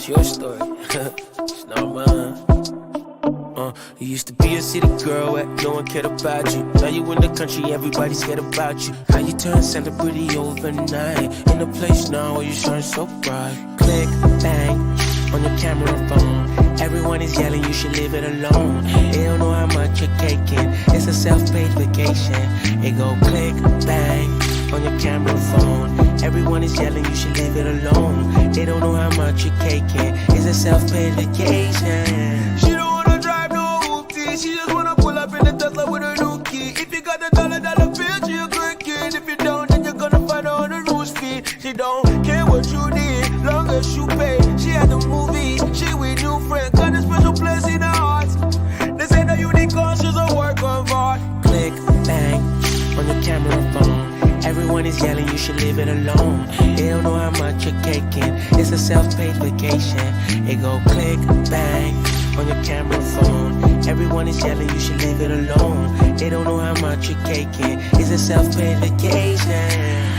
It's your story. It's not mine. You used to be a city girl where no one cared about you. Now you in the country, everybody's scared about you. How you turn celebrity overnight. In a place now where you shine so bright. Click, bang, on your camera phone. Everyone is yelling you should leave it alone. They don't know how much you're caking. It's a self-paid vacation. It go click, bang, on your camera phone. Everyone is yelling you should leave it alone. They don't know how much you're caking. It's a self-paid vacation. She don't wanna drive no hoopty. She just wanna pull up in the Tesla with her new key. If you got the dollar bill, she a good kid. If you don't, then you're gonna find her on the roof speed. She don't care what you need, long as you pay. She had the movie, she with new friends. Got a special place in her heart. They say that you need cause, she's a work of art. Click, bang, on your camera phone. Everyone is yelling you should leave it alone. They don't know how much you're caking. It's a self-paid vacation. It go click, bang, on your camera phone. Everyone is yelling you should leave it alone. They don't know how much you're caking. It's a self-paid vacation.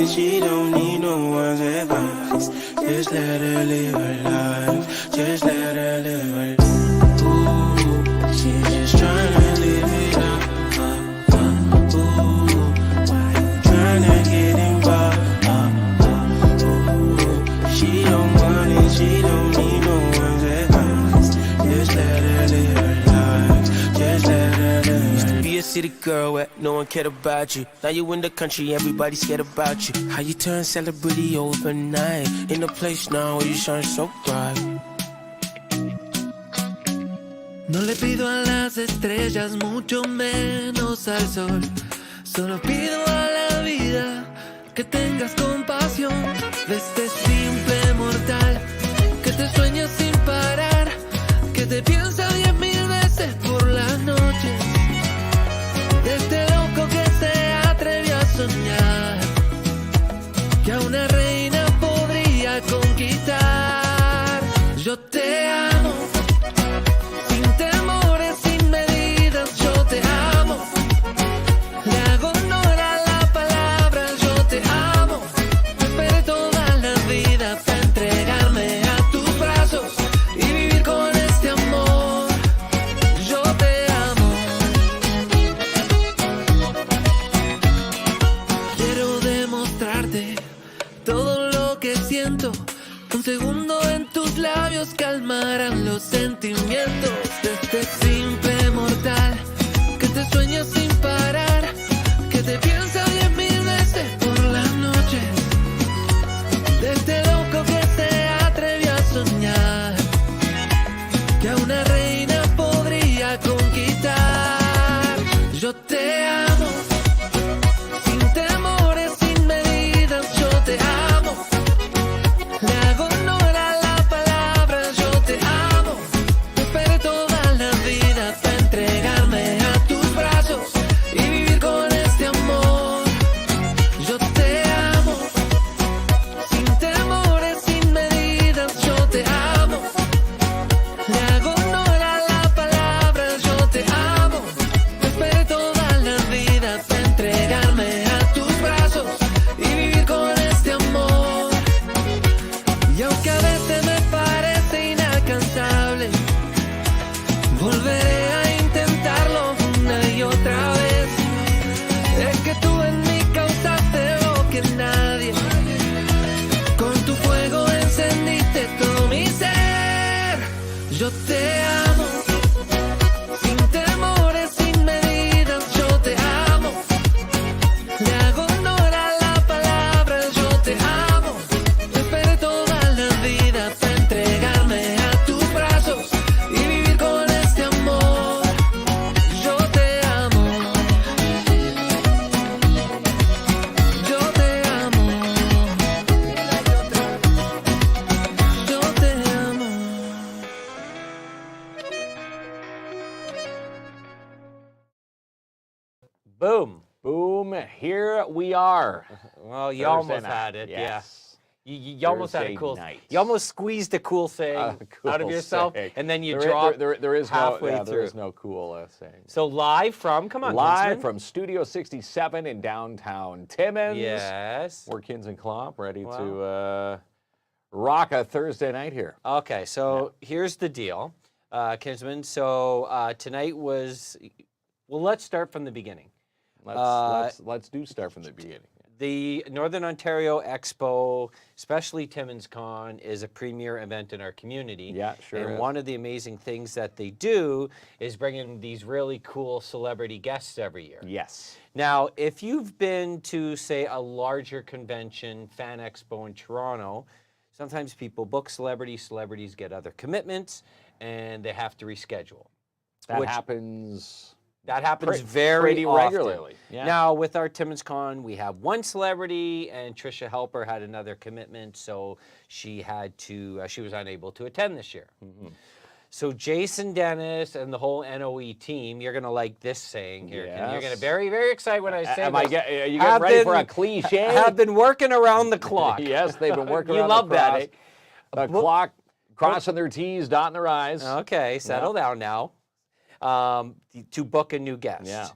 She don't need no one's advice. Just let her live her life. Just let her live her life. Ooh, she's just tryna live it up. Ooh, why you tryna get involved? Ooh, she don't want it, she don't need no one's advice. Just let her live her life. Just let her live her life. Used to be a city girl where no one cared about you. Now you in the country, everybody's scared about you. How you turn celebrity overnight. In a place now where you shine so bright. No le pido a las estrellas, mucho menos al sol. Solo pido a la vida que tengas compasión de este simple mortal que te sueña sin parar, que te piensa 10,000 veces por las noches. De este loco que se atrevió a soñar que a una reina podría conquistar. Yo te amo, sin temores, sin medidas, yo te amo. Le hago honor a la palabra, yo te amo. Esperé toda la vida para entregarme a tus brazos y vivir con este amor. Yo te amo. Quiero demostrarte todo lo que siento. Un segundo en tus labios calmarán los sentimientos de este simple mortal que te sueña sin parar, que te piensa 10,000 veces por las noches. De este loco que se atrevió a soñar que a una reina podría conquistar. Yo te amo, sin temores, sin medidas, yo te amo. Le hago honor a la palabra, yo te amo. Esperé toda la vida para entregarme a tus brazos y vivir con este amor. Yo te amo, sin temores, sin medidas, yo te amo. Le hago honor a la palabra, yo te amo. Esperé toda la Boom. Boom, here we are. Well, you Thursday almost night. had it. Yes. Yeah. You almost had a Thursday cool. night. You almost squeezed a cool saying Cool out of yourself, saying. and then you There dropped there is halfway no, through. there is no cool saying. So live from, come on, Live Kinsman. from Studio 67 in downtown Timmins. Yes. We're KINZ and KLOMP, ready to rock a Thursday night here. Okay, so here's the deal, Kinsman. So tonight was, well, let's start from the beginning. Let's start from the beginning. The Northern Ontario Expo, especially Timmins Con, is a premier event in our community. Yeah, sure And is. one of the amazing things that they do is bring in these really cool celebrity guests every year. Yes. Now, if you've been to, say, a larger convention, Fan Expo in Toronto, sometimes people book celebrities, celebrities get other commitments, and they have to reschedule. That Which- happens. That happens Pretty very often. regularly. Yeah. Now, with our Timmins Con, we have one celebrity, and Trisha Helper had another commitment, so she had to. She was unable to attend this year. So Jason Dennis and the whole NOE team, you're gonna like this saying here. Ken. You're gonna Yes. very, very excited when I say Are this. you Have getting ready for been- a cliche? Have been working around the clock. Yes, they've been working You around love the that, cross- eh? The clock, crossing their T's, dotting their I's. Okay, settle down now. To book a new guest. Yeah.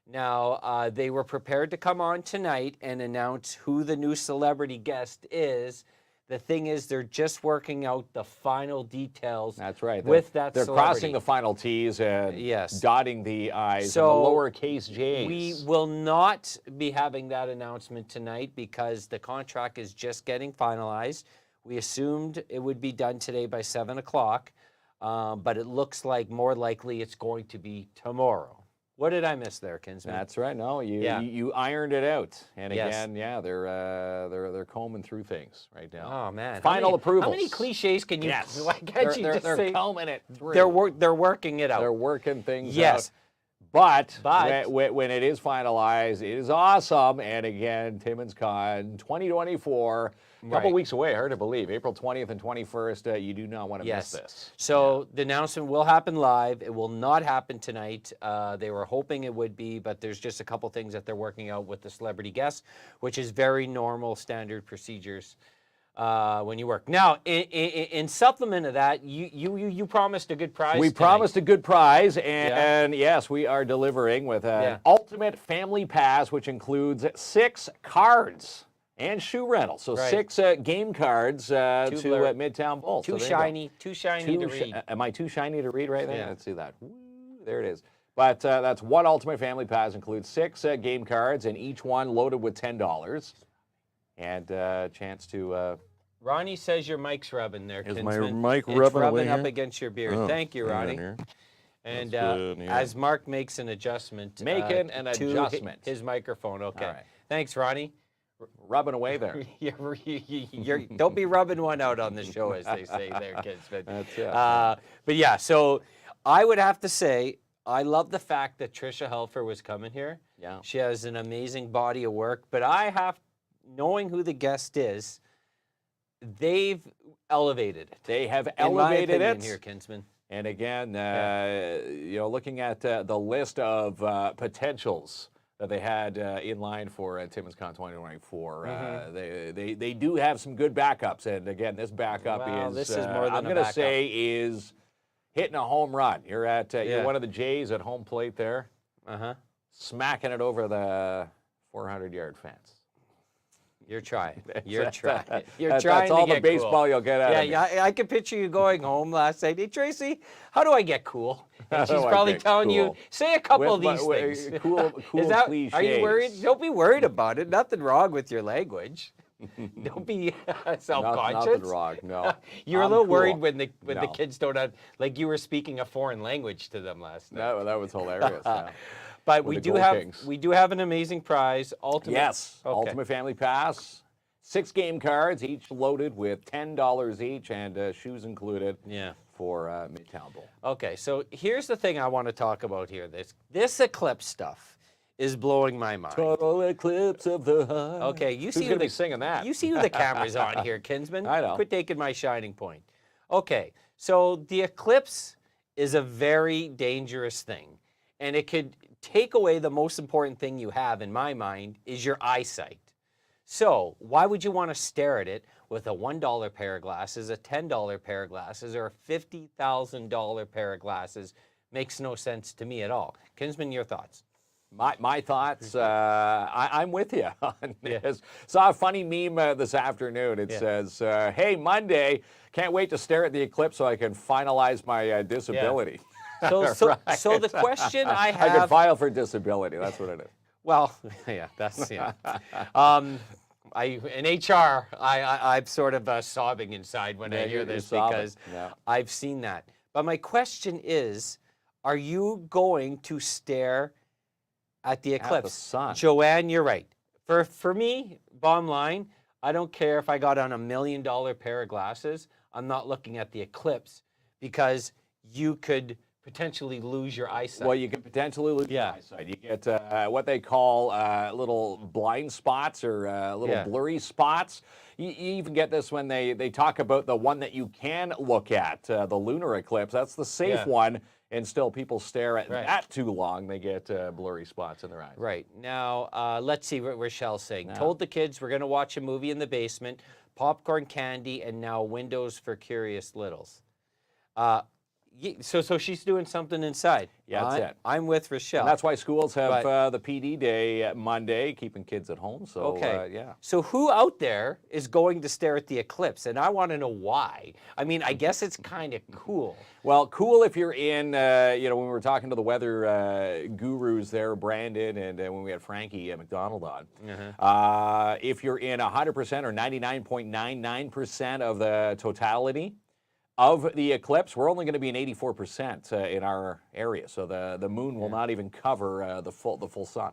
Now, they were prepared to come on tonight and announce who the new celebrity guest is. The thing is, they're just working out the final details. That's right. With that they're celebrity. crossing the final T's and Yes. dotting the I's So, and the lowercase J's. We will not be having that announcement tonight because the contract is just getting finalized. We assumed it would be done today by 7 o'clock, but it looks like more likely it's going to be tomorrow. What did I miss there, Kinsman? That's right. No, you ironed it out, and Yes. again, yeah, they're combing through things right now. Oh man! Final approvals. How many cliches can you? Yes, Why can't you just they're say combing it through. they're working it out? They're working things Yes. out. But But- when it is finalized, it is awesome. And again, Timmins Con 2024, a couple Right. weeks away, hard to believe. April 20th and 21st. You do not want to Yes. miss this. So the announcement will happen live. It will not happen tonight. They were hoping it would be, but there's just a couple things that they're working out with the celebrity guests, which is very normal, standard procedures when you work. Now, in supplement of that, you promised a good prize. We tonight. promised a good prize, and yes, we are delivering with an Yeah. ultimate family pass, which includes 6 cards and shoe rental. So Right. 6 game cards to blur- Midtown Bowl. Too So there you go. shiny to read. Am I too shiny to read right there? Yeah. Let's see that. Woo, there it is. But that's one ultimate family pass, includes 6 game cards, and each one loaded with $10, and a chance to. Ronnie says your mic's rubbing there, Is Kinsman. my mic It's rubbing away up here? against your beard. Oh, Thank you, hang on Ronnie. here. And That's good, yeah. as Mark makes an adjustment, Making an to adjustment. his microphone. Okay. All right. Thanks, Ronnie. Rubbing away there. Don't be rubbing one out on the show, as they say there, Kinsman. That's it. But yeah, so I would have to say I love the fact that Trisha Helfer was coming here. Yeah. She has an amazing body of work, but knowing who the guest is, they've elevated it. They have In my elevated opinion it. here, Kinsman. And again, looking at the list of potentials that they had in line for Timmins Con 2024, they do have some good backups. And again, this backup Well, is, this is more than I'm a going to backup. say, is hitting a home run. You're at Yeah. you're one of the Jays at home plate there, Uh-huh. smacking it over the 400-yard fence. You're trying. You're trying. You're That's trying all to the get baseball cool. you'll get out of me. Yeah, I can picture you going home last night. Hey, Tracy, how do I get cool? And How she's do I probably get telling you, cool? say a couple of With these my- things. cool Is that, are you worried? cliches. Don't be worried about it. Nothing wrong with your language. Don't be self-conscious. Nothing wrong. No. You're a I'm little cool. worried when the No. kids don't have, like you were speaking a foreign language to them last night. That was hilarious. Yeah. But with we the do Gold have Kings. an amazing prize. Ultimate. Yes, Okay. Ultimate Family Pass. 6 game cards, each loaded with $10 each, and shoes included. Yeah. For Midtown Bowl. Okay, so here's the thing I want to talk about here. This eclipse stuff is blowing my mind. Total eclipse of the heart. Okay, you Who's see gonna the, be singing that? You see who the camera's on here, Kinsman. I know. Quit taking my shining point. Okay, so the eclipse is a very dangerous thing. and it could take away the most important thing you have, in my mind, is your eyesight. So why would you want to stare at it with a $1 pair of glasses, a $10 pair of glasses, or a $50,000 pair of glasses? Makes no sense to me at all. Kinsman, your thoughts? My thoughts, I'm with you on this. Saw a funny meme this afternoon. It says, hey, Monday, can't wait to stare at the eclipse so I can finalize my disability. So the question I have... I could file for disability. That's what it is. Well, yeah, that's, yeah. In HR, I'm sort of sobbing inside when I hear this because I've seen that. But my question is, are you going to stare at the eclipse? At the sun. Joanne, you're right. For me, bottom line, I don't care if I got on $1 million pair of glasses. I'm not looking at the eclipse because you could potentially lose your eyesight. Well, you can potentially lose your eyesight. You get what they call little blind spots or little blurry spots. You even get this when they talk about the one that you can look at, the lunar eclipse. That's the safe one. And still, people stare at that too long. They get blurry spots in their eyes. Right. Now, let's see what Rochelle's saying. Told the kids we're going to watch a movie in the basement, popcorn, candy, and now Windows for Curious Littles. So she's doing something inside. Yeah, that's it. I'm with Rochelle. And that's why schools have the PD day Monday, keeping kids at home. So, So who out there is going to stare at the eclipse? And I want to know why. I mean, I guess it's kind of cool. Well, cool if you're in, when we were talking to the weather gurus there, Brandon, and when we had Frankie McDonald on. If you're in 100% or 99.99% of the totality of the eclipse, we're only going to be in 84% in our area. So the moon will not even cover the full sun.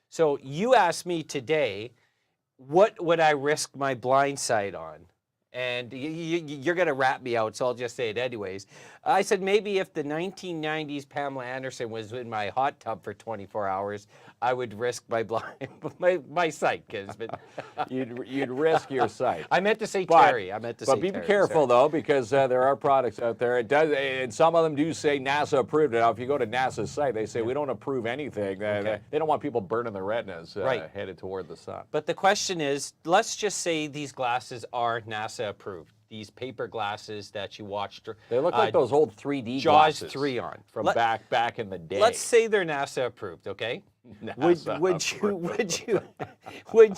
So you asked me today, what would I risk my blind side on? And you're going to rat me out, so I'll just say it anyways. I said maybe if the 1990s Pamela Anderson was in my hot tub for 24 hours, I would risk my my sight, Kinsman. You'd risk your sight. I meant to say Terry. But be careful though, because there are products out there. It does, and some of them do say NASA approved. Now, if you go to NASA's site, they say we don't approve anything. They don't want people burning their retinas headed toward the sun. But the question is, let's just say these glasses are NASA approved. These paper glasses that you watched. They look like those old 3D Jaws glasses 3 on. From back in the day. Let's say they're NASA approved, okay? Would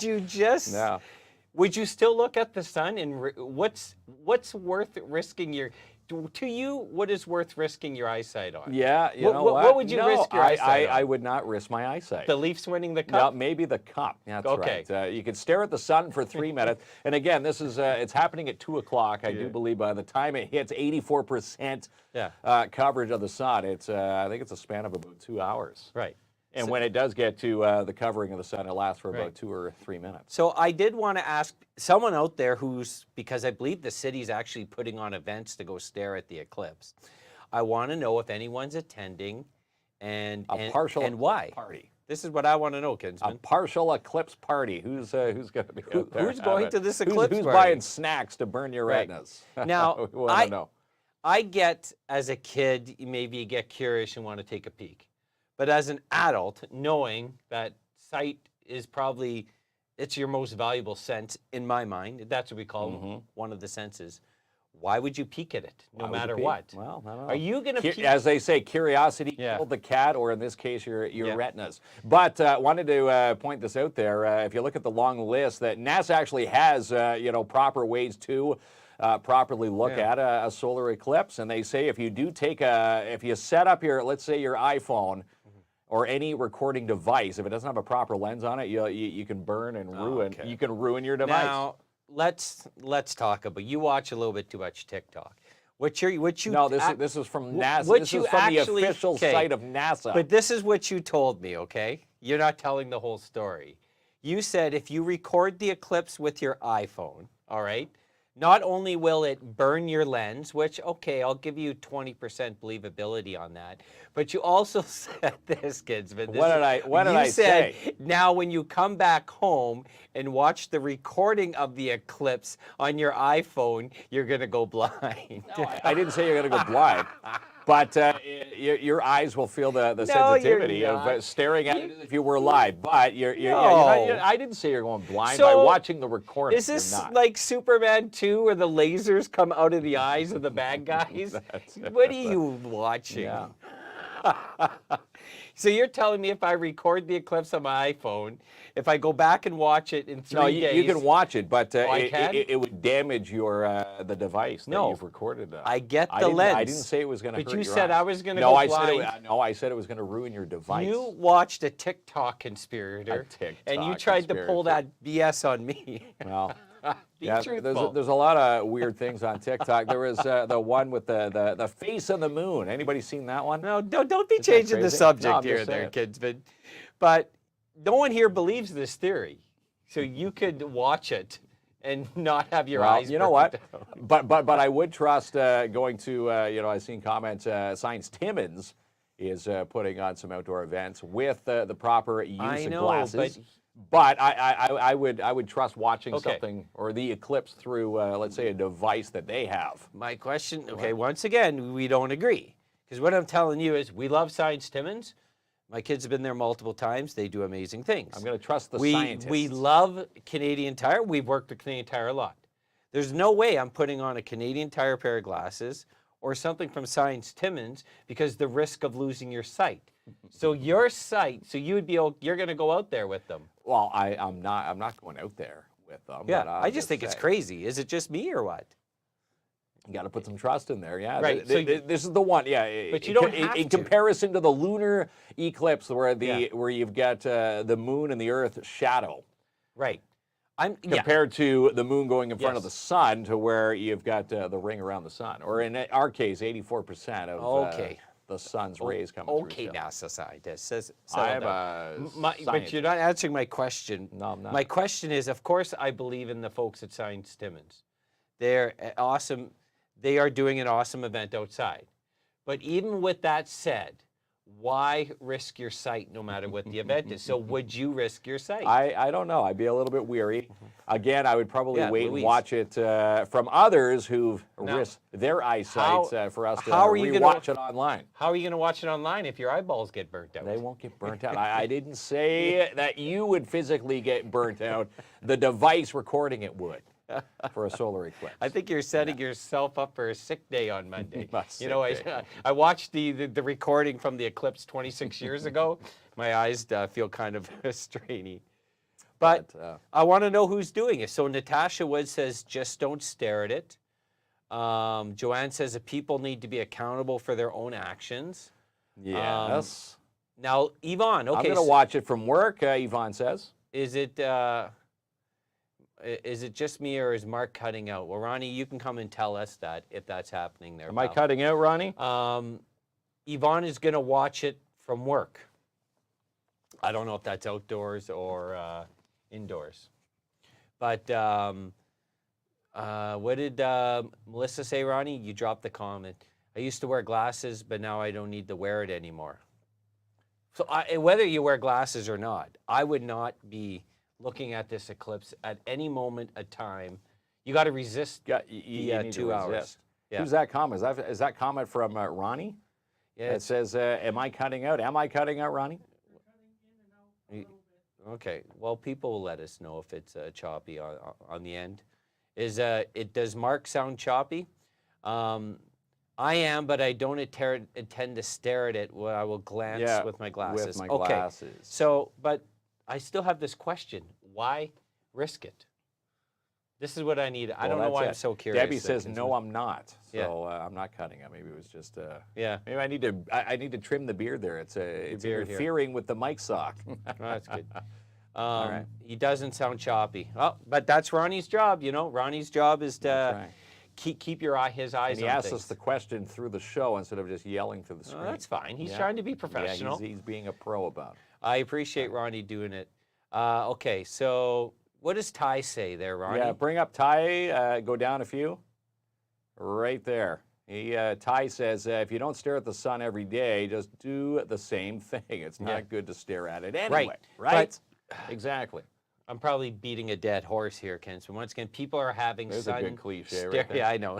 you just would you still look at the sun and what's worth risking your to you, what is worth risking your eyesight on? Yeah, you know what would you risk your eyesight on? I would not risk my eyesight. The Leafs winning the cup? No, maybe the cup. That's right. You can stare at the sun for 3 minutes. And again, this is it's happening at 2 o'clock. I do believe by the time it hits 84% coverage of the sun, it's I think it's a span of about 2 hours. Right. And when it does get to the covering of the sun, it lasts for about 2 or 3 minutes. So I did want to ask someone out there because I believe the city's actually putting on events to go stare at the eclipse. I want to know if anyone's attending and why. Party. This is what I want to know, Kinsman. A partial eclipse party. Who's going to be out there? Who's going to this eclipse Who's party? buying snacks to burn your retinas? Now, we want to know. I get, as a kid, maybe you get curious and want to take a peek. But as an adult, knowing that sight is probably, it's your most valuable sense in my mind. That's what we call one of the senses. Why would you peek at it, no matter what? Well, I don't know. Are you going to peek? As they say, curiosity killed the cat, or in this case, your retinas. But wanted to point this out there. If you look at the long list, that NASA actually has, proper ways to properly look at a solar eclipse. And they say if you do take if you set up let's say your iPhone, or any recording device, if it doesn't have a proper lens on it, you can burn and ruin. You can ruin your device. Now, let's talk about. You watch a little bit too much TikTok. No, this is from NASA. This is from the official site of NASA. But this is what you told me. Okay, you're not telling the whole story. You said if you record the eclipse with your iPhone, all right, not only will it burn your lens, which, okay, I'll give you 20% believability on that, but you also said this, Kinsman. What did I say? You said, now when you come back home and watch the recording of the eclipse on your iPhone, you're going to go blind. No, I didn't say you're going to go blind. But your eyes will feel the you're sensitivity of not. staring at it as if you were live. But I didn't say you're going blind by So, watching the recording. Is this You're not. like Superman 2 where the lasers come out of the eyes of the bad guys? What are you watching? Yeah. So you're telling me if I record the eclipse on my iPhone, if I go back and watch it in 3 days... you can watch it, but I can? it would damage your the device that No. you've recorded. I get the lens. I didn't say it was going to hurt But you your said eyes. I was going to no, go I blind. I said it was going to ruin your device. You watched a TikTok conspirator, TikTok and you tried to pull that BS on me. Well, Be yeah, truthful. there's a lot of weird things on TikTok. There was the one with the face on the moon. Anybody seen that one? No, don't be Isn't that changing the crazy? subject No, I'm here, just there, saying. kids. But no one here believes this theory, so you could watch it and not have your eyes. You know what? But I would trust going to I've seen comments. Science Timmons is putting on some outdoor events with the proper use of glasses. But I would trust watching something or the eclipse through, let's say, a device that they have. My question, once again, we don't agree. Because what I'm telling you is we love Science Timmons. My kids have been there multiple times. They do amazing things. I'm going to trust the scientists. We love Canadian Tire. We've worked with Canadian Tire a lot. There's no way I'm putting on a Canadian Tire pair of glasses or something from Science Timmons because the risk of losing your sight. So your sight, you're going to go out there with them. Well, I'm not going out there with them. Yeah, but I just think it's crazy. Is it just me or what? You got to put some trust in there, yeah. Right. This is the one, yeah. But you don't have in to. comparison to the lunar eclipse, where you've got the moon and the Earth shadow. Right. Compared to the moon going in front of the sun, to where you've got the ring around the sun, or in our case, 84% of the sun's rays coming through. Okay, NASA scientist. I have a but you're not answering my question. No, I'm not. My question is, of course, I believe in the folks at Science Timmons. They're awesome. They are doing an awesome event outside. But even with that said, why risk your sight no matter what the event is? So would you risk your sight? I don't know. I'd be a little bit weary. Again, I would probably wait Louise. and watch it from others who've risked their eyesight for us to watch it online. How are you going to watch it online if your eyeballs get burnt out? They won't get burnt out. I didn't say that you would physically get burnt out. The device recording it would. For a solar eclipse. I think you're setting yourself up for a sick day on Monday. I watched the recording from the eclipse 26 years ago. My eyes feel kind of strainy. But I want to know who's doing it. So Natasha Wood says, just don't stare at it. Joanne says that people need to be accountable for their own actions. Yes. Now, Yvonne, okay. I'm going to watch it from work, Yvonne says. Is it just me or is Mark cutting out? Well, Ronnie, you can come and tell us that if that's happening there. Am I cutting out, Ronnie? Yvonne is going to watch it from work. I don't know if that's outdoors or indoors. But what did Melissa say, Ronnie? You dropped the comment. I used to wear glasses, but now I don't need to wear it anymore. So whether you wear glasses or not, I would not be looking at this eclipse at any moment of time. You got to resist the 2 hours. Yeah. Who's that comment? Is that comment from Ronnie? Yeah. It says, am I cutting out? Am I cutting out, Ronnie? Okay. Well, people will let us know if it's choppy on the end. Does Mark sound choppy? I am, but I don't intend to stare at it. I will glance with my glasses. With my glasses. Okay. So, but I still have this question. Why risk it? This is what I need. I don't know why I'm so curious. Debbie says, no, I'm not. So I'm not cutting it. Maybe it was just, maybe I need to trim the beard there. It's interfering with the mic sock. That's good. All right. He doesn't sound choppy. Oh, but that's Ronnie's job, Ronnie's job is to keep his eyes on things. He asked us the question through the show instead of just yelling through the screen. That's fine. He's trying to be professional. Yeah, he's being a pro about it. I appreciate Ronnie doing it. Okay, so what does Ty say there, Ronnie? Yeah, bring up Ty. Go down a few. Right there. Ty says, if you don't stare at the sun every day, just do the same thing. It's not good to stare at it anyway. Right? Exactly. I'm probably beating a dead horse here, Ken. So once again, people are having There's sun. a good cliche right there. Yeah, I know.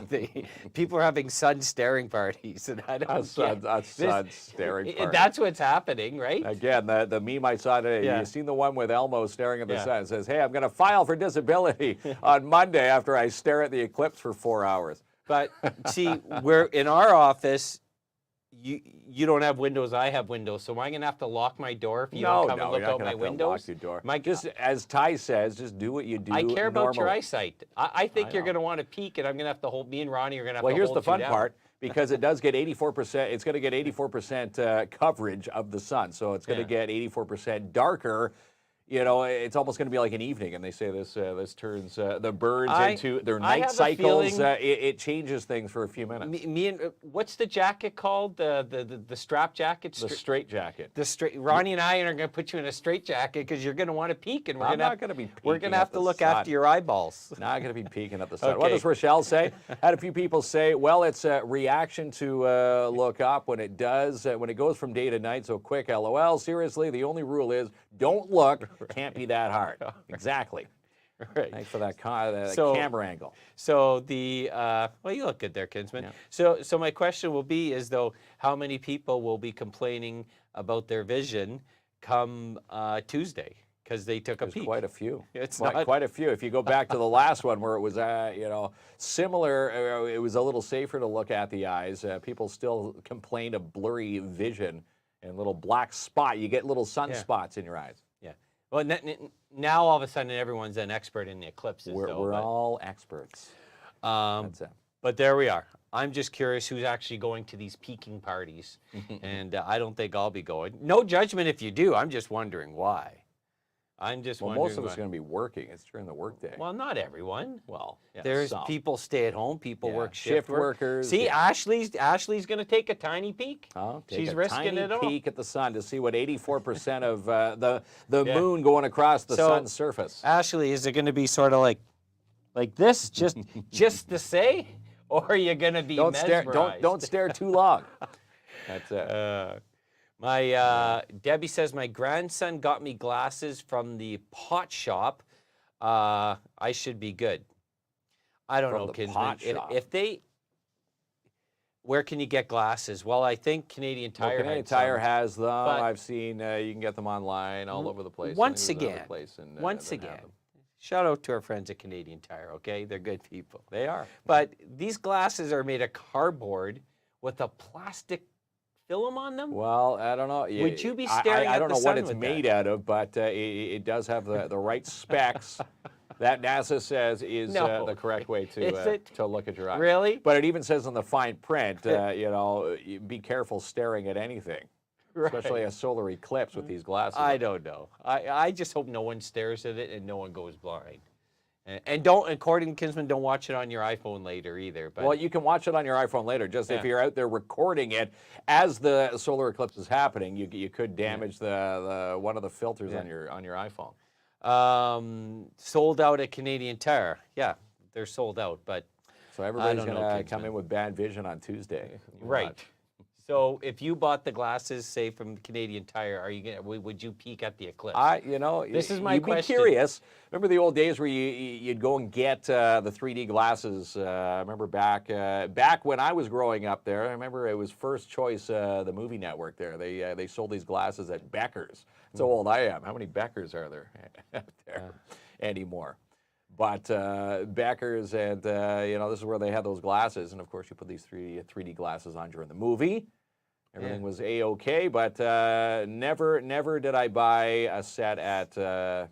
People are having sun staring parties, and I don't A get sun staring party. That's what's happening, right? Again, the meme I saw today, Yeah. you seen the one with Elmo staring at the Yeah. sun. It says, hey, I'm going to file for disability on Monday after I stare at the eclipse for 4 hours. But see, we're in our office. You don't have windows. I have windows. So am I going to have to lock my door if you don't come and look you're not out gonna my have to windows? lock your door. My, Just as Ty says, just do what you do I care about your normally. eyesight. I think you're know. going to want to peek, and I'm going to have to hold. Me and Ronnie are going to have Well, to here's hold the fun you down. part, because it does get 84%. It's going to get 84% coverage of the sun, so it's going to get 84% darker. You know, it's almost going to be like an evening, and they say this turns the birds into their I night have a cycles. feeling- It changes things for a few minutes. Me and what's the jacket called? The strap jacket. The straight jacket. The straight. Ronnie and I are going to put you in a straight jacket because you're going to want to peek, and we're I'm going to. not going to be. We're going peeking to have at to the look sun. after your eyeballs. Not going to be peeking at the sun. What Okay. does Rochelle say? Had a few people say, well, it's a reaction to look up when it does, when it goes from day to night so quick. LOL. Seriously, the only rule is don't look. Can't be that hard. Exactly. Right. Thanks for that So- camera angle. So the well, you look good there, Kinsman. Yeah. So my question will be is though, how many people will be complaining about their vision come Tuesday because they took a There's peek? quite a few. It's Quite- not- quite a few. If you go back to the last one where it was, similar, it was a little safer to look at the eyes. People still complained of blurry vision and little black spot. You get little sunspots in your eyes. Yeah. Well, now all of a sudden everyone's an expert in the eclipses. We're all experts. That's it. But there we are. I'm just curious who's actually going to these peaking parties, and I don't think I'll be going. No judgment if you do. I'm just wondering why. I'm just Well, wondering. most of us why. are going to be working. It's during the workday. Well, not everyone. Well, yeah, There's some. people stay at home. People Yeah, work shift work. workers, See, yeah. Ashley's going to take a tiny peek. Oh, take She's a risking tiny it all. peek at the sun to see what 84% of the Yeah. moon going across the So, sun's surface. Ashley, is it going to be sort of like this, just to say, or are you going to be Don't stare. mesmerized? Don't stare too long. That's it. My Debbie says my grandson got me glasses from the pot shop. I should be good. I don't From know, the Kinsman. pot shop. If they, where can you get glasses? Well, I think Canadian Well, Tire. Canadian had some. Tire has them. but- I've seen you can get them online all over the place. Once I think there's again, another place in, once that have again, them. shout out to our friends at Canadian Tire. Okay, they're good people. They are. But these glasses are made of cardboard with a plastic film on them. Well, I don't know. Would you be staring I at don't the know what sun it's with made that? out of, but it does have the right specs that NASA says is No. the correct way Is to it? to look at your eyes. Really? But it even says on the fine print, be careful staring at anything, especially a solar eclipse with these glasses. I don't know. I just hope no one stares at it and no one goes blind. And don't, according to Kinsman, don't watch it on your iPhone later either. But Well, you can watch it on your iPhone later. Just if Yeah. you're out there recording it as the solar eclipse is happening, you could damage the one of the filters on your iPhone. sold out at Canadian Tire. Yeah, they're sold out. But So everybody's don't know, going to Kinsman. come in with bad vision on Tuesday. right. Watch. So if you bought the glasses, say from Canadian Tire, are you gonna? Would you peek at the eclipse? This is my you'd question. be curious. Remember the old days where you'd go and get the 3D glasses? I remember back when I was growing up there. I remember it was First Choice, the movie network. There, they sold these glasses at Becker's. That's how old I am. How many Beckers are there out there anymore? But Becker's, and this is where they had those glasses. And of course, you put these 3D glasses on during the movie. Everything was A-OK, but never did I buy a set at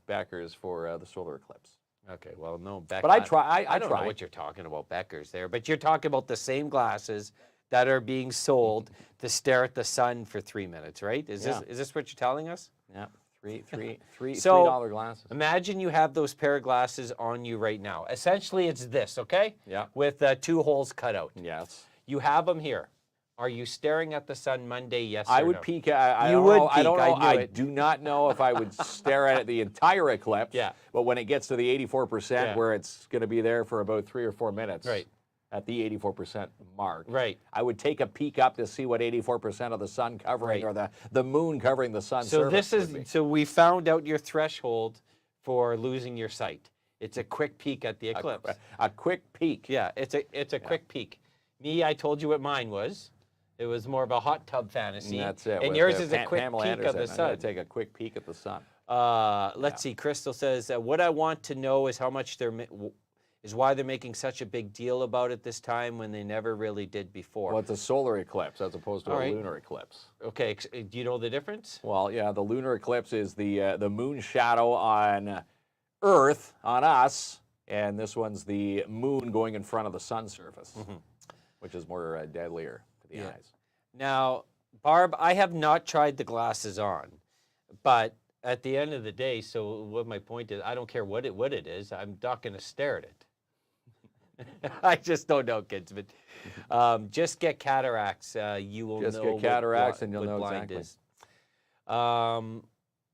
Becker's for the solar eclipse. Okay, well, no, Beck. But I try. I don't know tried. what you're talking about, Becker's there, but you're talking about the same glasses that are being sold to stare at the sun for 3 minutes, right? Is this what you're telling us? Yeah, three So- $3 glasses. Imagine you have those pair of glasses on you right now. Essentially, it's this, okay? Yeah. With 2 holes cut out. Yes. You have them here. Are you staring at the sun Monday? Yes I or would no? peek. I You don't would know. I don't peek, I know. knew I it. do not know if I would stare at it the entire eclipse. Yeah. But when it gets to the 84%, Yeah. where it's going to be there for about 3 or 4 minutes. Right. At the 84% mark. Right. I would take a peek up to see what 84% of the sun covering Right. or the moon covering the sun's So surface this would be. is so we found out your threshold for losing your sight. It's a quick peek at the eclipse. A quick peek. Yeah, it's a quick peek. Me, I told you what mine was. It was more of a hot tub fantasy. That's it. And with, yours is a quick Pamela peek Anderson. of the I'm gonna sun. take a quick peek at the sun. Let's see. Crystal says, what I want to know is how much is why they're making such a big deal about it this time when they never really did before. Well, it's a solar eclipse as opposed to All a right. lunar eclipse. Okay, do you know the difference? Well, yeah, the lunar eclipse is the moon shadow on Earth, on us, and this one's the moon going in front of the sun surface, which is more deadlier to the eyes. Now, Barb, I have not tried the glasses on, but at the end of the day, so what my point is, I don't care what it is, I'm not going to stare at it. I just don't know, kids, but just get cataracts. You will Just know get cataracts and you'll what know blind exactly. is.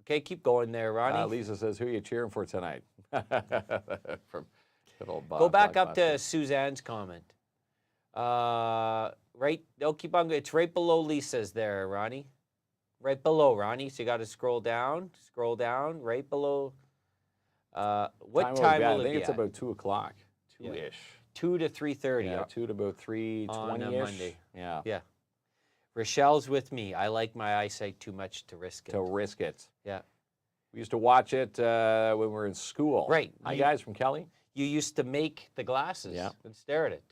Okay, keep going there, Ronnie. Lisa says, who are you cheering for tonight? From good old Bob. Go back up to Blockbuster. Suzanne's comment. Right, no, keep on. It's right below Lisa's there, Ronnie. Right below, Ronnie. So you got to scroll down, right below. What time will I it think be it's at? about 2 o'clock, 2-ish. 2 to 3:30. Yeah, 2 to about 3:20-ish. On a Monday. Yeah, Yeah. Rochelle's with me. I like my eyesight too much to risk it. to risk it. Yeah. We used to watch it when we were in school. Right. Hi, guys from Kelly. You used to make the glasses Yeah. and stare at it.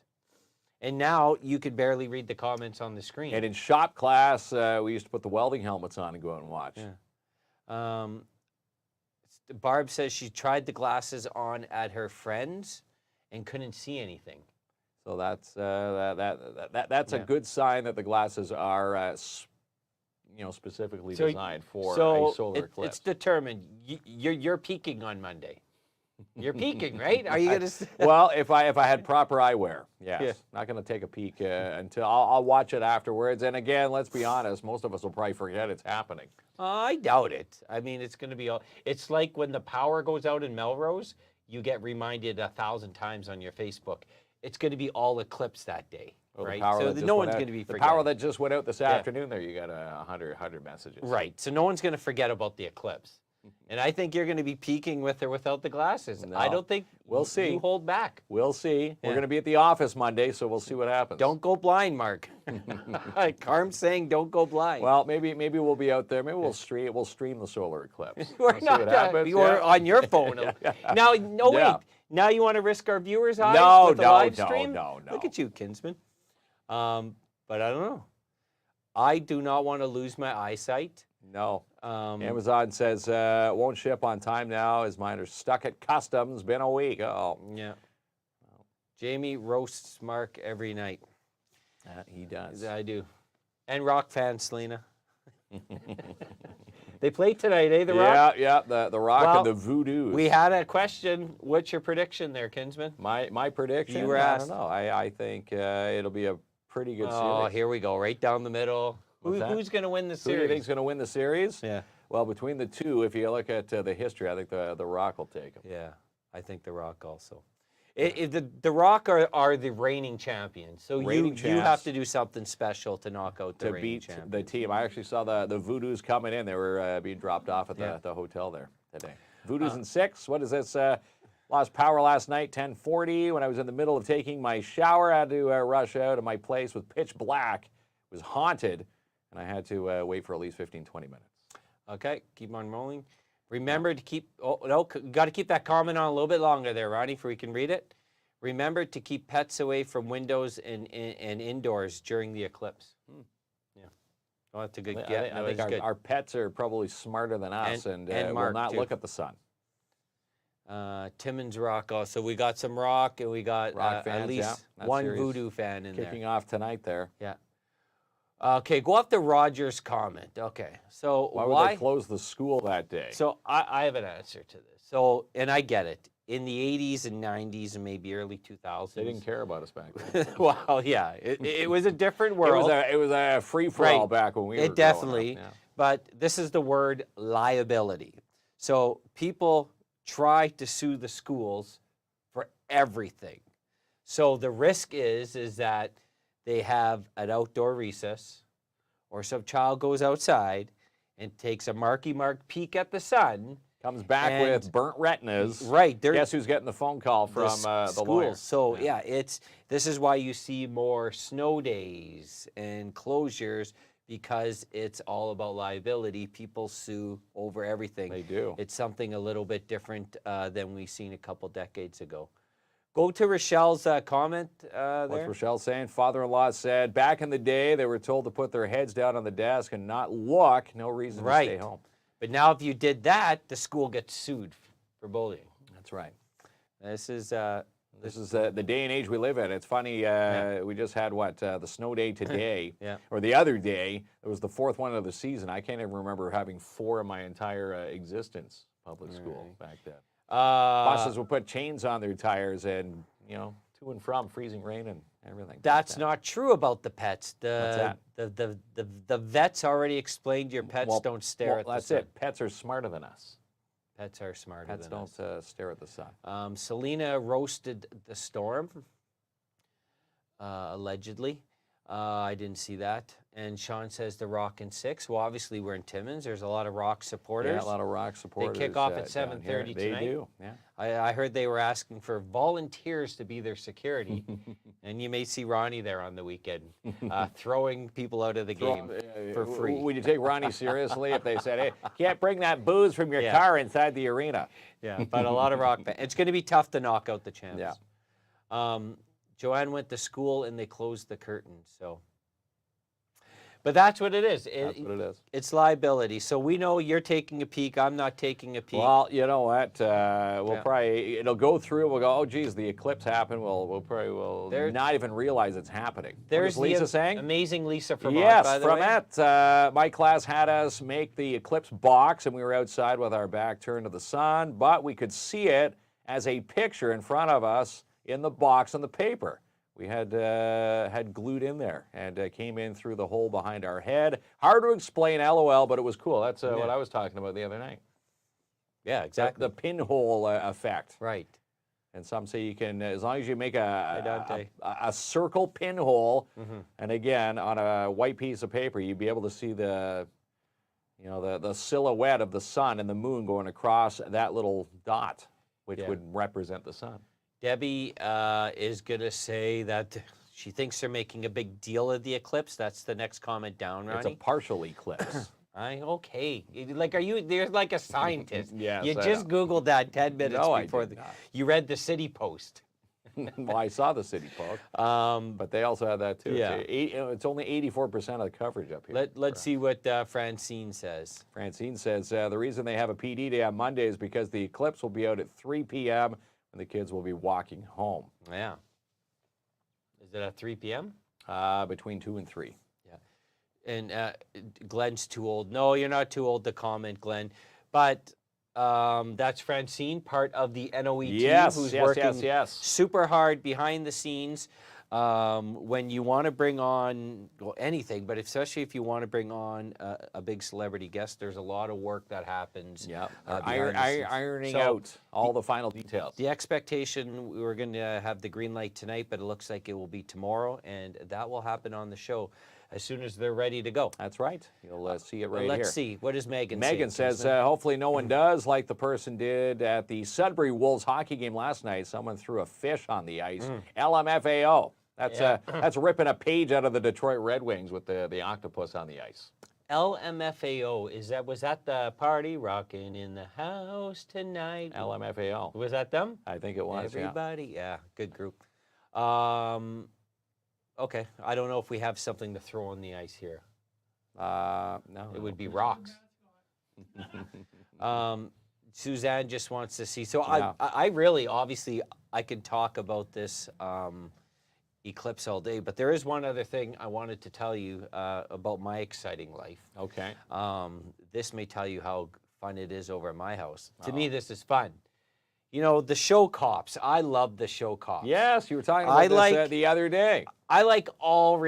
And now you could barely read the comments on the screen. And in shop class, we used to put the welding helmets on and go out and watch. Yeah. Barb says she tried the glasses on at her friend's and couldn't see anything. So that's that's a Yeah. good sign that the glasses are specifically So- designed for So a solar eclipse. it's determined. You're peaking on Monday. You're peaking, right? Are you gonna? Well, if I had proper eyewear, yes. Yeah. Not going to take a peek until I'll watch it afterwards. And again, let's be honest, most of us will probably forget it's happening. I doubt it. I mean, it's going to be all. It's like when the power goes out in Melrose, you get reminded 1,000 times on your Facebook. It's going to be all eclipse that day, Well, the right? power So that just no went one's out- going to be the forgetting. power that just went out this afternoon. There, you got 100 messages. Right. So no one's going to forget about the eclipse. And I think you're going to be peeking with or without the glasses. No. I don't think We'll see. you hold back. We'll see. We're Yeah. going to be at the office Monday, so we'll see what happens. Don't go blind, Mark. Carm's saying don't go blind. Well, maybe we'll be out there. Maybe we'll stream the solar eclipse. We're We'll see not. what happens. You're Yeah. on your phone. Now, no, Yeah. wait. Now you want to risk our viewers' eyes No, with the no, live no, stream? no. Look at you, Kinsman. But I don't know. I do not want to lose my eyesight. No. Um, Amazon says won't ship on time now as mine are stuck at customs. Been a week. Oh, yeah. Jamie roasts Mark every night. he does. I do. And rock fans, Selena. They played tonight, eh, The Rock? Yeah. The Rock Well, and the Voodoos. We had a question. What's your prediction there, Kinsman? my prediction. You were I asked. don't know. I think it'll be a pretty good Oh, series. here we go. Right down the middle. What's that? Who's going to win the Who do you series? think's going to win the series? Yeah. Well, between the two, if you look at the history, I think the Rock will take him. Yeah, I think The Rock also. The Rock are the reigning champions, so Reigning you have champs. to do something special to knock out the To reigning beat champions. the team. I actually saw the Voodoos coming in. They were being dropped off at the hotel there today. Voodoos in 6. What is this? Lost power last night, 10:40. When I was in the middle of taking my shower, I had to rush out of my place with pitch black. It was haunted, and I had to wait for at least 15, 20 minutes. Okay, keep on rolling. Remember to keep. Oh no, got to keep that comment on a little bit longer there, Ronnie, before we can read it. Remember to keep pets away from windows and indoors during the eclipse. Yeah, well, that's a good get. I think our pets are probably smarter than us and will Mark, not too. look at the sun. Timmins Rock also. We got some Rock, and we got Rock fans, at least yeah. That one series Voodoo fan in Kicking there. off tonight there. Yeah. Okay, go off to Roger's comment. Okay, so Why would they close the school that day? So I have an answer to this. So, and I get it. In the 80s and 90s and maybe early 2000s. They didn't care about us back then. Well, yeah, it was a different world. It was a free-for-all Right. back when we were It growing definitely, up. Yeah. but this is the word liability. So people try to sue the schools for everything. So the risk is that they have an outdoor recess or some child goes outside and takes a marky mark peek at the sun Comes back And- with burnt retinas. Right. Guess who's getting the phone call from the schools. lawyer? So yeah, this is why you see more snow days and closures, because it's all about liability. People sue over everything. They do. It's something a little bit different than we've seen a couple decades ago. Go to Rochelle's comment there. What's Rochelle saying? Father-in-law said, back in the day, they were told to put their heads down on the desk and not look. No reason to stay home. But now if you did that, the school gets sued for bullying. That's right. This is the day and age we live in. It's funny, we just had, the snow day today, Yeah. or the other day. It was the fourth one of the season. I can't even remember having 4 in my entire existence, public school, back then. Buses would put chains on their tires and, to and from freezing rain and everything. That's not true about the pets. What's The vets already explained your pets don't stare at the sun. That's it. Pets are smarter than us. Pets are smarter Pets than us. don't stare at the sun. Selena roasted the storm, allegedly. I didn't see that. And Sean says the Rock in 6. Well, obviously we're in Timmins. There's a lot of Rock supporters. Yeah, a lot of Rock supporters. They kick off at down here. 7:30 They tonight. do, yeah. I heard they were asking for volunteers to be their security. And you may see Ronnie there on the weekend, throwing people out of the game for free. Would you take Ronnie seriously if they said, hey, can't bring that booze from your car inside the arena? Yeah, but a lot of Rock fans. It's going to be tough to knock out the champs. Yeah. Joanne went to school and they closed the curtain. So, but that's what it is. That's what it is. It's liability. So we know you're taking a peek. I'm not taking a peek. Well, you know what? We'll probably, it'll go through. We'll go, oh, geez, the eclipse happened. We'll probably not even realize it's happening. There's what is Lisa saying? Amazing Lisa from Yes, by the from way. it. My class had us make the eclipse box, and we were outside with our back turned to the sun, but we could see it as a picture in front of us in the box on the paper. We had glued in there and came in through the hole behind our head. Hard to explain, LOL, but it was cool. That's what I was talking about the other night. Yeah, exactly. The pinhole effect. Right. And some say you can, as long as you make a circle pinhole, and again, on a white piece of paper, you'd be able to see the silhouette of the sun and the moon going across that little dot, which would represent the sun. Debbie is going to say that she thinks they're making a big deal of the eclipse. That's the next comment down, Ronnie. It's a partial eclipse. Okay. Like, you're like a scientist. Yes, you I just Googled that 10 minutes No, before I did not. you read the City Post. Well, I saw the City Post, but they also had that too. Yeah. It's only 84% of the coverage up here. Let's see what Francine says. Francine says the reason they have a PD day on Monday is because the eclipse will be out at 3 p.m. and the kids will be walking home. Yeah. Is it at 3 p.m.? Between 2 and 3. Yeah. And Glenn's too old. No, you're not too old to comment, Glenn. But that's Francine, part of the NOE team, who's working super hard behind the scenes. When you want to bring on anything, but especially if you want to bring on a big celebrity guest, there's a lot of work that happens. Yeah, ironing out all the final details. The expectation, we were going to have the green light tonight, but it looks like it will be tomorrow, and that will happen on the show as soon as they're ready to go. That's right. You'll see it right here. Let's see. What does Megan say? Megan says, hopefully no one does like the person did at the Sudbury Wolves hockey game last night. Someone threw a fish on the ice. LMFAO. That's ripping a page out of the Detroit Red Wings with the octopus on the ice. LMFAO, was that the party rocking in the house tonight? LMFAO. Was that them? I think it was. Everybody, yeah, good group. Okay, I don't know if we have something to throw on the ice here. No, it would be rocks. Suzanne just wants to see. So I really, obviously, I could talk about this eclipse all day, but there is one other thing I wanted to tell you about my exciting life. Okay. This may tell you how fun it is over at my house. To me, this is fun. You know, the show cops. I love the show cops. Yes, you were talking about this the other day. I like all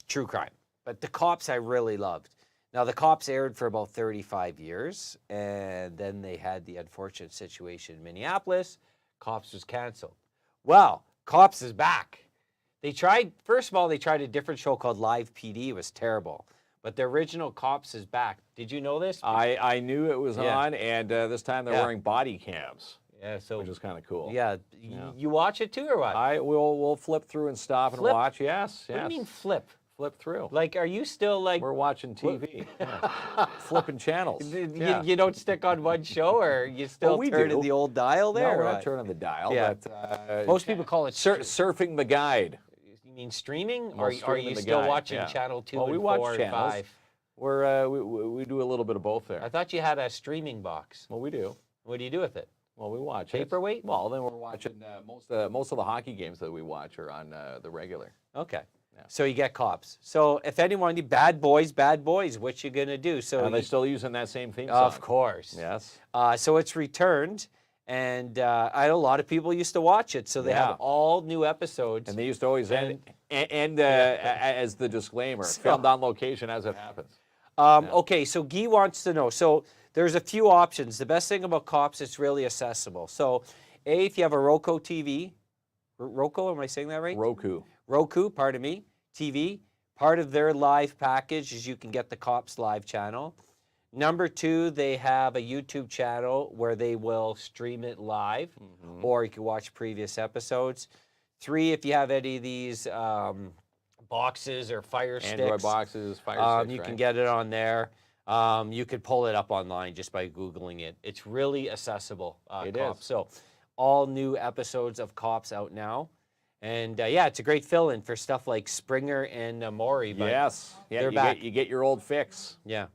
true crime, but the cops I really loved. Now, the cops aired for about 35 years, and then they had the unfortunate situation in Minneapolis. Cops was canceled. Well, Cops is back. First of all, they tried a different show called Live PD. It was terrible. but the original Cops is back. Did you know this? I knew it was Yeah. on, and this time they're Yeah. wearing body cams, Yeah, so which is kind of cool. yeah, you watch it too or what? We'll flip through and stop Flip? and watch. Yes, What do yes. you mean flip? Flip through. Like, are you still like We're watching TV, yeah. Flipping channels. Yeah. you don't stick on one show, or you still we turn do. the old dial there? No, or we're not what? turning the dial. Yeah. But, Most people call it surfing the guide. You mean streaming, Well, or are streaming you the still guide, watching yeah. channel 2 Well, and we 4 watch and channels. 5? We do a little bit of both there. I thought you had a streaming box. Well, we do. What do you do with it? Well, we watch Paperweight? it. Well, then we're watching most of the hockey games that we watch are on the regular. Okay. Yeah. So you get Cops. So if anyone, bad boys, what you gonna do? So Are they you- still using that same theme song? of course. Yes. So it's returned, and I know a lot of people used to watch it. So they Yeah. have all new episodes. And they used to always end as the disclaimer, filmed on location as it happens. Okay, so Guy wants to know. So there's a few options. The best thing about Cops, it's really accessible. So, if you have a Roku TV, Roku, am I saying that right? Roku, pardon me, TV. Part of their live package is you can get the Cops live channel. Number 2, they have a YouTube channel where they will stream it live, or you can watch previous episodes. 3, if you have any of these boxes or Fire Sticks. Android boxes, Fire Sticks, You can right? get it on there. You could pull it up online just by Googling it. It's really accessible, It Cops. is. So all new episodes of Cops out now. And yeah, it's a great fill-in for stuff like Springer and Maury. But Yes. Yeah, they're you back. you get your old fix. Yeah.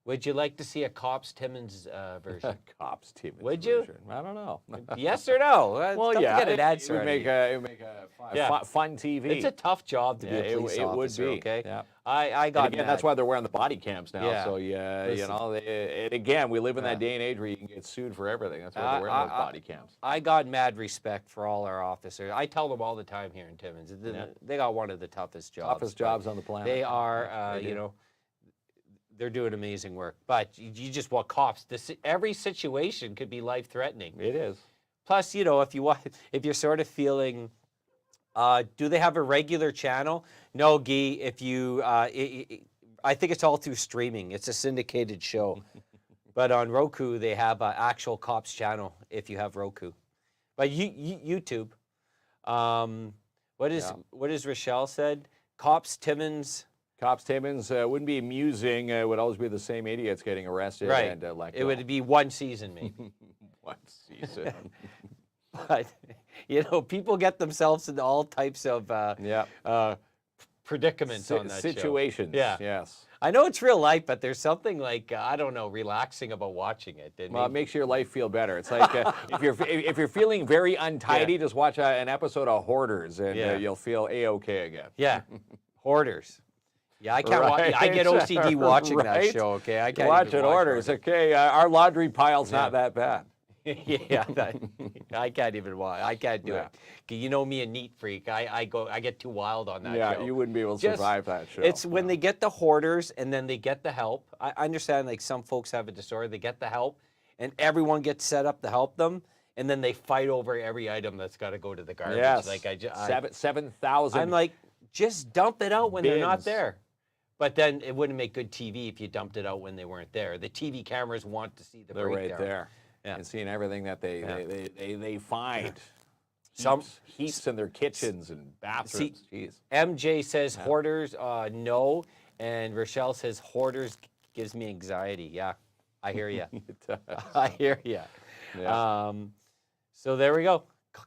Would you like to see a Cops Timmins version? Cops team. Would you? version. I don't know. Yes or no? Well, Don't yeah. get an It answer. would make a fun TV. It's a tough job to be Yeah, a police it would officer, be. okay? Yeah. I got And again, that's mad. why they're wearing the body cams now. Yeah. So you Listen. know, and again, we live in that Yeah. day and age where you can get sued for everything. That's why they're wearing those body cams. I got mad respect for all our officers. I tell them all the time here in Timmins. Yeah. They got one of the toughest jobs. Toughest but jobs on the planet. They are, They do. you know, they're doing amazing work. But you just want cops. Every situation could be life-threatening. It is. Plus, you know, if you're sort of feeling, do they have a regular channel? No, Guy. If you, I think it's all through streaming. It's a syndicated show. But on Roku, they have an actual Cops channel if you have Roku. But YouTube, what is Rochelle said? Cops Timmins. Cops Timmins wouldn't be amusing. It would always be the same idiots getting arrested Right. and let It go. would be one season maybe. One season. But, you know, people get themselves into all types of Yeah. predicaments on that show. Situations. Yeah. Yes. I know it's real life, but there's something like, I don't know, relaxing about watching it. Well, it makes your life feel better. It's like if you're feeling very untidy, just watch an episode of Hoarders, and Yeah. you'll feel a-okay again. Yeah, Hoarders. Yeah, I can't watch. I get Right. OCD watching that Right. show. Okay, I can't Watch even it, watch Hoarders. Okay, our laundry pile's not that bad. Yeah, I can't even watch. I can't do Yeah. it. 'Cause you know me, a neat freak. I get too wild on that Yeah, show. you wouldn't be able to Just- survive that show. It's when they get the hoarders and then they get the help. I understand like some folks have a disorder. They get the help and everyone gets set up to help them. And then they fight over every item that's got to go to the garbage. Yes. Like 7,000. I'm like, just dump it out when they're not bins. there. But then it wouldn't make good TV if you dumped it out when they weren't there. The TV cameras want to see the They're right breakdown. there. Yeah. And seeing everything that they find. Some- heaps in their kitchens and bathrooms. Jeez. MJ says hoarders, no. And Rochelle says hoarders gives me anxiety. Yeah, I hear you. It does. I hear you. Yeah. So there we go.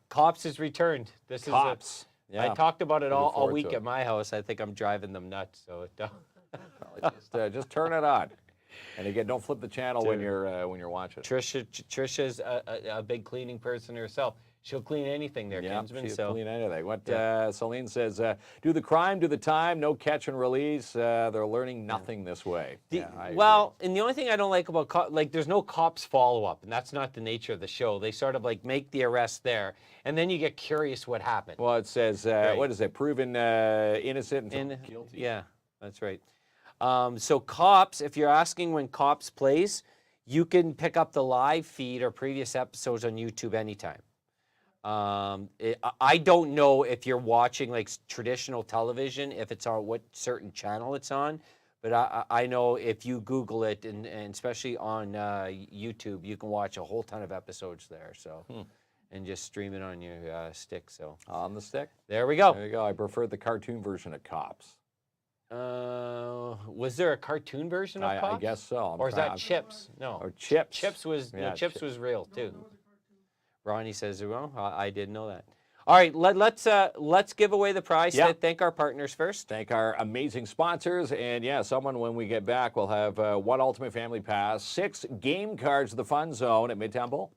Cops is returned. This Cops. is. I talked about it Looking all forward week to it. at my house. I think I'm driving them nuts. So Just turn it on. And again, don't flip the channel when you're watching. Trisha's a big cleaning person herself. She'll clean anything there, Yeah, Kinsman. she's So clean anything. What Yeah. Celine says, do the crime, do the time, no catch and release. They're learning nothing this way. I agree. well, and the only thing I don't like about like there's no cops follow up, and that's not the nature of the show. They sort of like make the arrest there, and then you get curious what happened. Well, it says, what is it? Proven innocent until guilty. Yeah, that's right. So Cops, if you're asking when Cops plays, you can pick up the live feed or previous episodes on YouTube anytime. I don't know if you're watching like traditional television, if it's on what certain channel it's on, But I know if you Google it, and especially on YouTube, you can watch a whole ton of episodes there. So, and just stream it on your stick. So On the stick? there we go. There you go. I preferred the cartoon version of Cops. Was there a cartoon version of Cops? I guess so. Or is that Chips? No. Or Chips. Chips was Chips Chi- was real too. Ronnie says, "Well, I didn't know that." All right, let's give away the prize. Yeah. Thank our partners first. Thank our amazing sponsors. And yeah, someone when we get back will have 1 Ultimate Family Pass, 6 game cards to the Fun Zone at Midtown Bowl.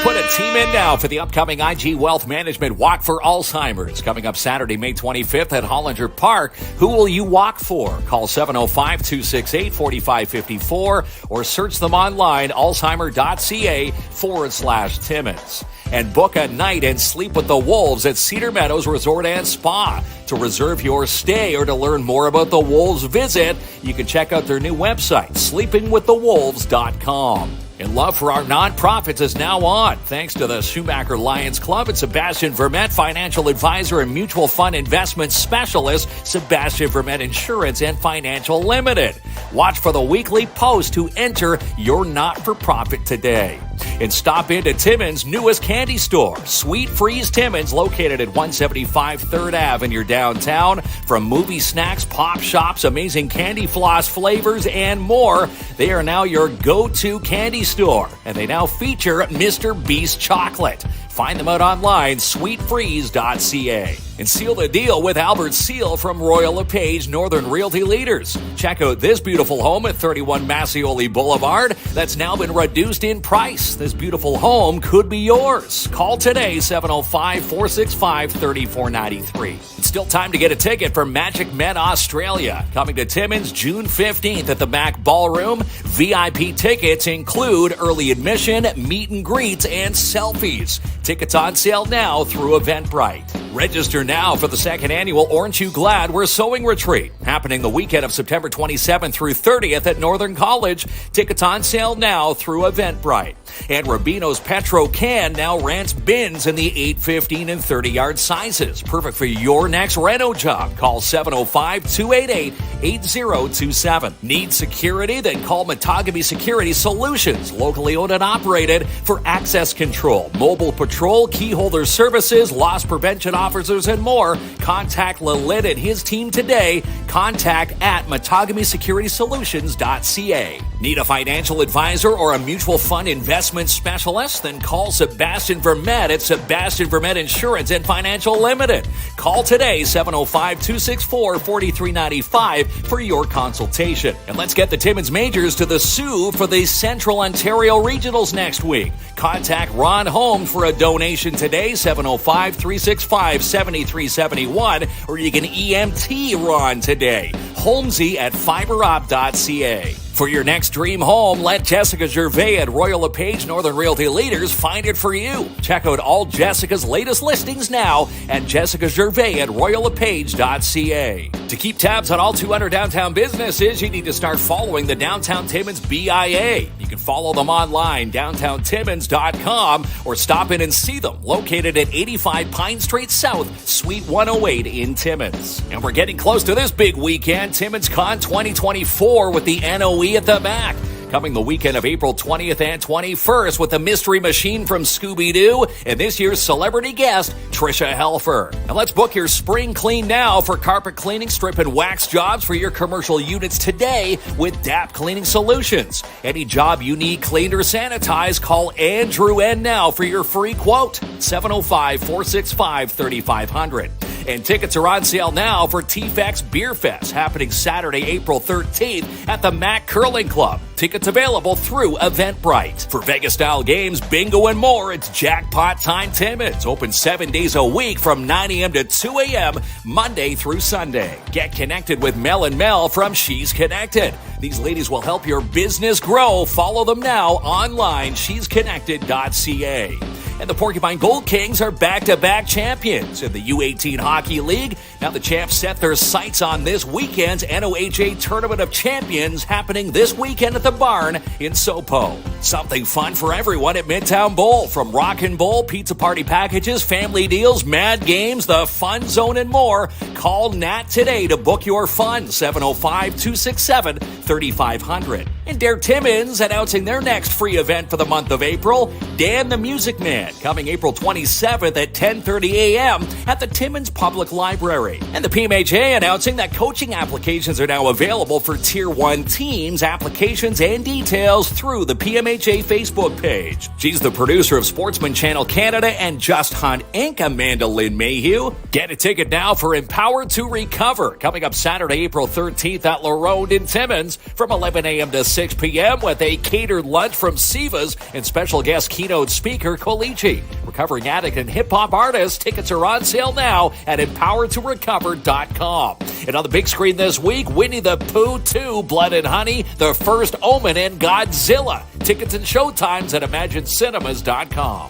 Put a team in now for the upcoming IG Wealth Management Walk for Alzheimer's. Coming up Saturday, May 25th at Hollinger Park. Who will you walk for? Call 705-268-4554 or search them online, alzheimer.ca/Timmins. And book a night and sleep with the Wolves at Cedar Meadows Resort and Spa. To reserve your stay or to learn more about the Wolves visit, you can check out their new website, sleepingwiththewolves.com. And love for our nonprofits is now on, thanks to the Schumacher Lions Club and Sebastian Vermette, financial advisor and mutual fund investment specialist, Sebastian Vermette Insurance and Financial Limited. Watch for the weekly post to enter your not-for-profit today. And stop into Timmins' newest candy store, Sweet Freeze Timmins, located at 175 3rd Ave in your downtown. From movie snacks, pop shops, amazing candy floss flavors, and more, they are now your go-to candy store. And they now feature Mr. Beast chocolate. Find them out online, sweetfreeze.ca. And seal the deal with Albert Seal from Royal LePage Northern Realty Leaders. Check out this beautiful home at 31 Massioli Boulevard that's now been reduced in price. This beautiful home could be yours. Call today, 705-465-3493. It's still time to get a ticket for Magic Men Australia. Coming to Timmins June 15th at the Mac Ballroom. VIP tickets include early admission, meet and greets, and selfies. Tickets on sale now through Eventbrite. Register now for the 2nd annual Orange You Glad We're Sewing Retreat, happening the weekend of September 27th through 30th at Northern College. Tickets on sale now through Eventbrite. And Rubino's Petro Can now rents bins in the 8, 15, and 30-yard sizes. Perfect for your next reno job. Call 705-288-8027. Need security? Then call Matagami Security Solutions, locally owned and operated for access control, mobile patrol, key holder services, loss prevention officers, and more. Contact Lalit and his team today. Contact at MatagamiSecuritySolutions.ca. Need a financial advisor or a mutual fund investment specialist? Then call Sebastian Vermette at Sebastian Vermette Insurance and Financial Limited. Call today, 705-264-4395 for your consultation. And let's get the Timmins Majors to the Sioux for the Central Ontario Regionals next week. Contact Ron Holmes for a donation today, 705-365-7371, or you can EMT Ron today, Holmesy at fiberop.ca. For your next dream home, let Jessica Gervais at Royal LePage Northern Realty Leaders find it for you. Check out all Jessica's latest listings now at Jessica Gervais at royallepage.ca. To keep tabs on all 200 downtown businesses, you need to start following the Downtown Timmins BIA. You can follow them online, downtowntimmins.com, or stop in and see them, located at 85 Pine Street South, Suite 108 in Timmins. And we're getting close to this big weekend, Timmins Con 2024 with the NOE at the back. Coming the weekend of April 20th and 21st with the Mystery Machine from Scooby-Doo and this year's celebrity guest, Trisha Helfer. And let's book your spring clean now for carpet cleaning, strip, and wax jobs for your commercial units today with DAP Cleaning Solutions. Any job you need cleaned or sanitized, call Andrew N. now for your free quote, 705-465-3500. And tickets are on sale now for TFX Beer Fest, happening Saturday, April 13th at the Mac Curling Club. Tickets available through Eventbrite. For Vegas-style games, bingo, and more, it's Jackpot Time Timmins. Open 7 days a week from 9 a.m. to 2 a.m., Monday through Sunday. Get connected with Mel and Mel from She's Connected. These ladies will help your business grow. Follow them now online, shesconnected.ca. And the Porcupine Gold Kings are back-to-back champions in the U18 Hockey League. Now the champs set their sights on this weekend's NOHA Tournament of Champions happening this weekend at the Barn in Sopo. Something fun for everyone at Midtown Bowl, from Rockin' Bowl, pizza party packages, family deals, mad games, the fun zone, and more. Call Nat today to book your fun, 705-267-3500. And Dare Timmons announcing their next free event for the month of April, Dan the Music Man, coming April 27th at 10:30 a.m. at the Timmons Public Library. And the PMHA announcing that coaching applications are now available for Tier 1 teams. Applications and details through the PMHA Facebook page. She's the producer of Sportsman Channel Canada and Just Hunt Inc., Amanda Lynn Mayhew. Get a ticket now for Empowered to Recover, coming up Saturday, April 13th at La Ronde in Timmins from 11 a.m. to 6 p.m. with a catered lunch from Siva's and special guest keynote speaker Kolichi. Recovering addict and hip-hop artist, tickets are on sale now at empoweredtorecover.com. And on the big screen this week, Winnie the Pooh 2, Blood and Honey, The First Omen, and Godzilla. Tickets and showtimes at imaginecinemas.com.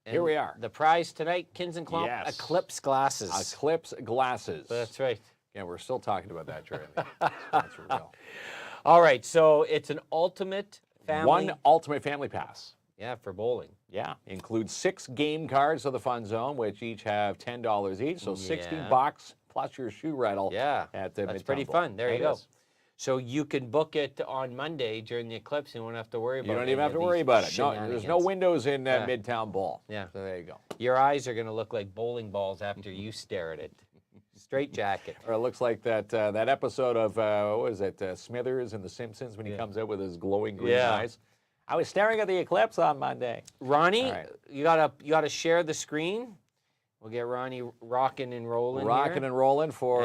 And Here we are. The prize tonight, KINZ and KLOMP, Yes. Eclipse glasses. Eclipse glasses. That's right. Yeah, we're still talking about that, Charlie. That's real. All right, so it's an ultimate family. One ultimate family pass. Yeah, for bowling. Yeah, includes 6 game cards of the Fun Zone, which each have $10 each, so $60 plus your shoe rental. Yeah, at the that's Midtown pretty Bowl. fun. There you go. is. So you can book it on Monday during the eclipse, and you won't have to worry about it. You don't even have to worry about it. No, there's no windows in Midtown Bowl. Yeah. So there you go. Your eyes are going to look like bowling balls after you stare at it. Straight jacket. Or it looks like that episode of, what was it, Smithers and The Simpsons when he comes out with his glowing green eyes. I was staring at the eclipse on Monday. Ronnie, All right. you gotta share the screen. We'll get Ronnie rocking and rolling Rocking here. and rolling for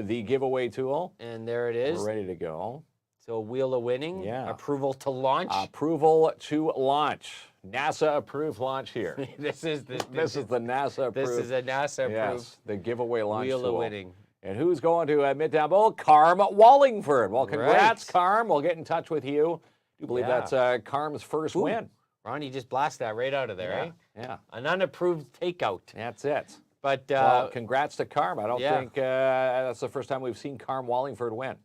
the giveaway tool. And there it is. We're ready to go. So Wheel of Winning. Yeah. Approval to launch. Approval to launch. NASA approved launch here. This is the NASA approved. This is a NASA approved Yes, the giveaway launch Wheel tool. of Winning. And who's going to Midtown Bowl? Carm Wallingford. Well, congrats, Right. Carm. We'll get in touch with you. I do believe Yeah. that's Carm's first win. Ronnie just blast that right out of there, eh? Yeah, An unapproved takeout. that's it. But Well, congrats to Carm. I don't yeah. think that's the first time we've seen Carm Wallingford win.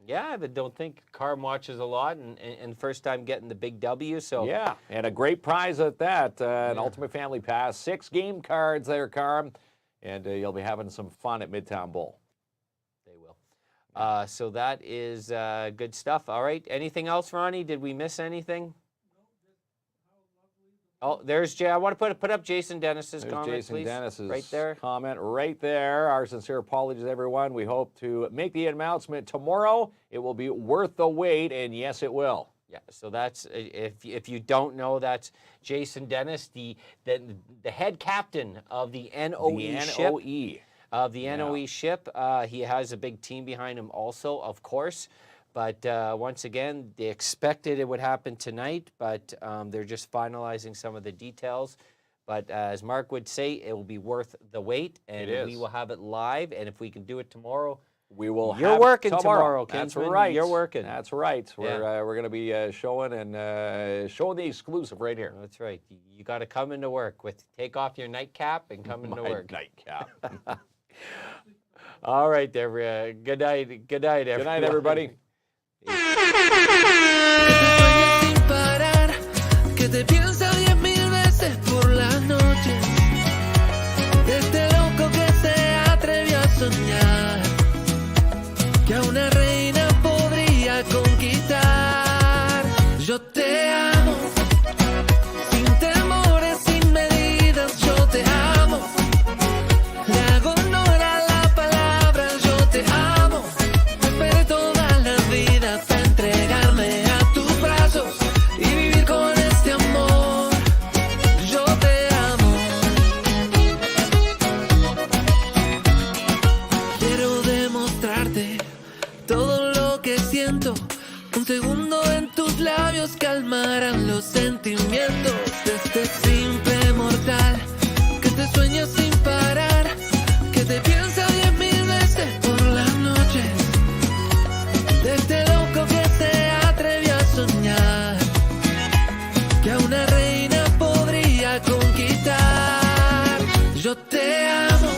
yeah, I don't think Carm watches a lot, and first time getting the big W. So Yeah, and a great prize at that. An Ultimate Family Pass. 6 game cards there, Carm. And you'll be having some fun at Midtown Bowl. they will. So that is good stuff. All right. Anything else, Ronnie? Did we miss anything? Oh, there's Jay. I want to put up Jason Dennis's There's comment, Jason please. Dennis's right there. comment right there. Our sincere apologies, everyone. We hope to make the announcement tomorrow. It will be worth the wait, and yes, it will. Yeah. So that's if you don't know, that's Jason Dennis, the head captain of the NOE ship. Of the NOE ship. He has a big team behind him also, of course. But once again, they expected it would happen tonight, but they're just finalizing some of the details. But as Mark would say, it will be worth the wait, and we will have it live. And if we can do it tomorrow, We will. You're have working tomorrow. tomorrow, That's Kinsman. right. You're working. That's right. Yeah. We're going to be showing the exclusive right here. that's right. You got to come into work take off your nightcap and come into work. Nightcap. All right, there. Good night. Good night, everyone. Good night, everybody. Que sueñes sin parar, que te piensa 10,000 veces por la noche. Este loco que se atrevió a soñar que a una reina podría conquistar. Yo te amo, sin temores, sin medidas. Yo te amo, le hago honor a la palabra. Yo te amo, esperé toda la vida para entregarme a tus brazos y vivir con este amor. Yo te amo. Quiero demostrarte todo lo que siento. Un segundo en tus labios calmarán los sentimientos de este simple mortal que te sueña sin parar, que te piensa 10,000 veces por las noches. De este loco que se atrevió a soñar que a una reina podría conquistar. Yo te amo.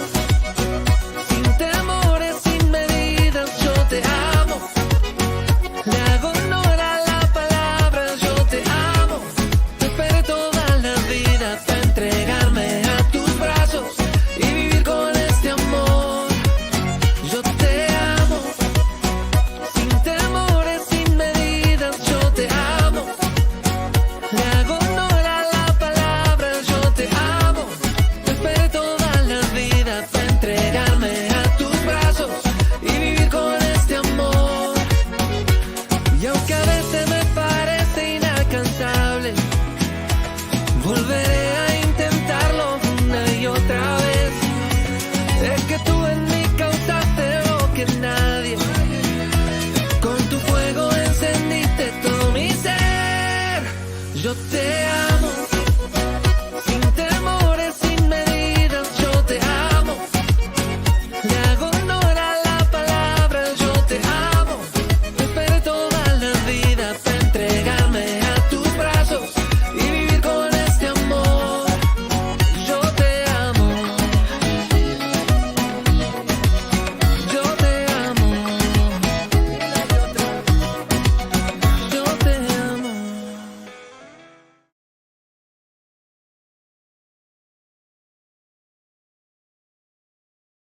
Yo te